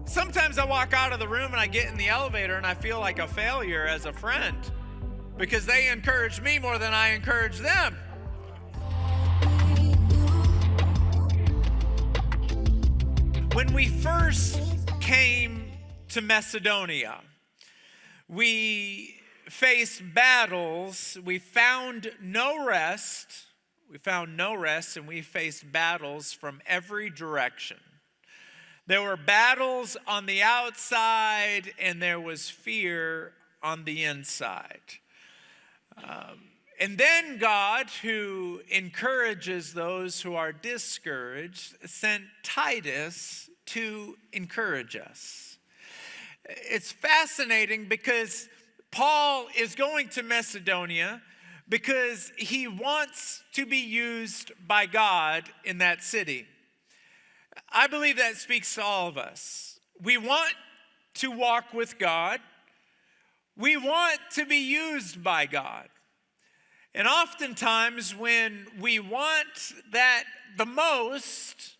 Sometimes I walk out of the room and I get in the elevator and I feel like a failure as a friend because they encourage me more than I encourage them. When we first came to Macedonia, we faced battles. We found no rest. And we faced battles from every direction. There were battles on the outside, and there was fear on the inside. And then God, who encourages those who are discouraged, sent Titus to encourage us. It's fascinating because Paul is going to Macedonia because he wants to be used by God in that city. I believe that speaks to all of us. We want to walk with God. We want to be used by God. And oftentimes when we want that the most,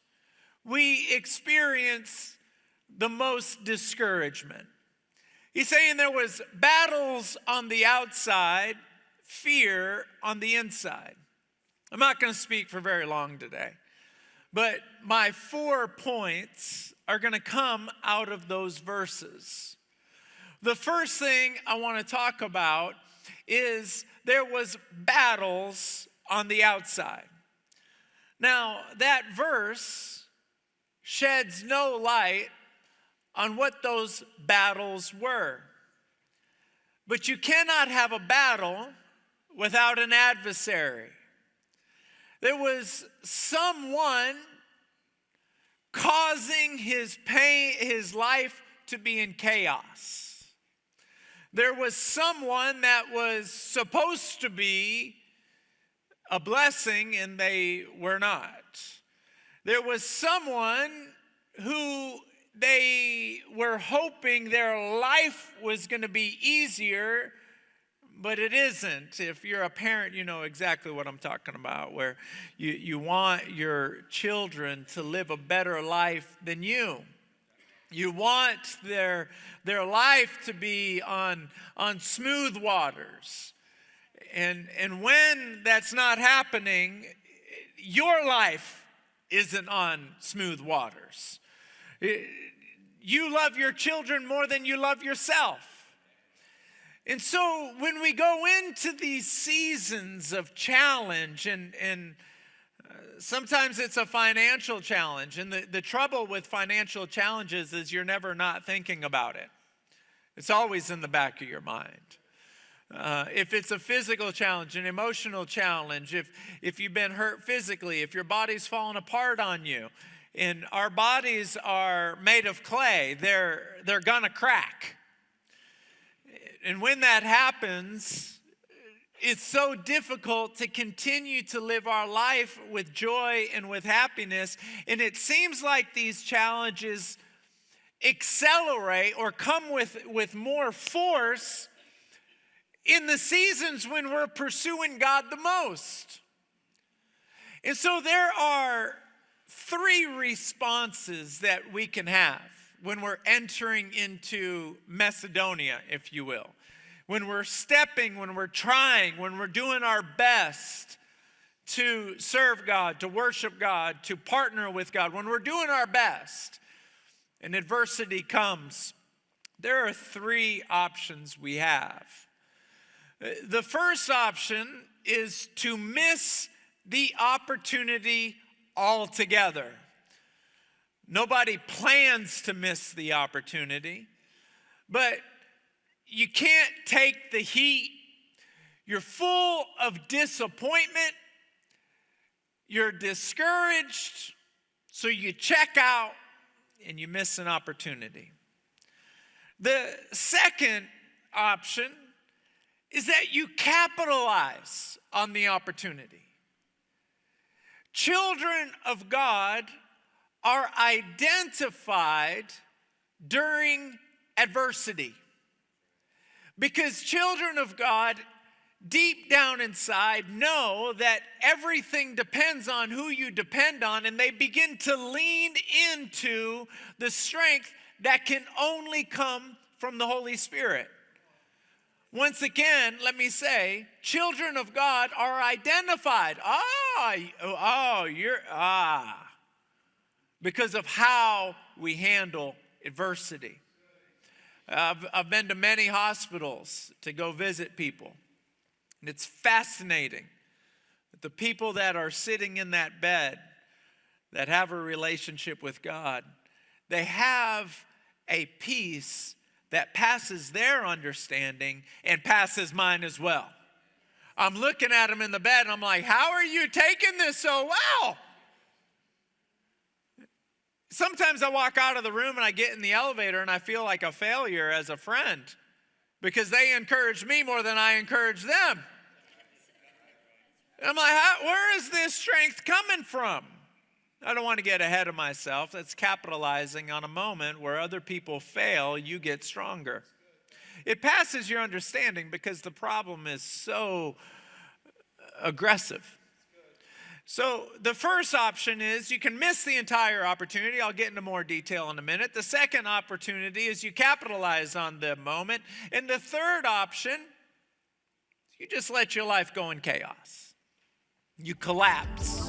we experience the most discouragement. He's saying there was battles on the outside, fear on the inside. I'm not going to speak for very long today, but my 4 points are going to come out of those verses. The first thing I want to talk about is there was battles on the outside. Now, that verse sheds no light on what those battles were. But you cannot have a battle without an adversary. There was someone causing his pain, his life to be in chaos. There was someone that was supposed to be a blessing and they were not. There was someone who they were hoping their life was going to be easier, but it isn't. If you're a parent, you know exactly what I'm talking about, where you want your children to live a better life than you. You want their life to be on smooth waters. And when that's not happening, your life isn't on smooth waters. You love your children more than you love yourself. And so when we go into these seasons of challenge and sometimes it's a financial challenge, and the trouble with financial challenges is you're never not thinking about it. It's always in the back of your mind. If it's a physical challenge, an emotional challenge, if you've been hurt physically, if your body's fallen apart on you, and our bodies are made of clay, they're gonna crack. And when that happens, it's so difficult to continue to live our life with joy and with happiness. And it seems like these challenges accelerate or come with more force in the seasons when we're pursuing God the most. And so there are 3 responses that we can have when we're entering into Macedonia, if you will. When we're stepping, when we're trying, when we're doing our best to serve God, to worship God, to partner with God, when we're doing our best and adversity comes, there are 3 options we have. The first option is to miss the opportunity altogether. Nobody plans to miss the opportunity, but you can't take the heat. You're full of disappointment. You're discouraged, so you check out and you miss an opportunity. The second option is that you capitalize on the opportunity. Children of God are identified during adversity, because children of God deep down inside know that everything depends on who you depend on, and they begin to lean into the strength that can only come from the Holy Spirit. Once again, let me say, children of God are identified. Because of how we handle adversity. I've been to many hospitals to go visit people. And it's fascinating that the people that are sitting in that bed that have a relationship with God, they have a peace that passes their understanding and passes mine as well. I'm looking at them in the bed and I'm like, how are you taking this so well? Sometimes I walk out of the room and I get in the elevator and I feel like a failure as a friend because they encourage me more than I encourage them. And I'm like, where is this strength coming from? I don't want to get ahead of myself. That's capitalizing on a moment where other people fail, you get stronger. It passes your understanding because the problem is so aggressive. So the first option is you can miss the entire opportunity. I'll get into more detail in a minute. The second opportunity is you capitalize on the moment. And the third option, you just let your life go in chaos. You collapse.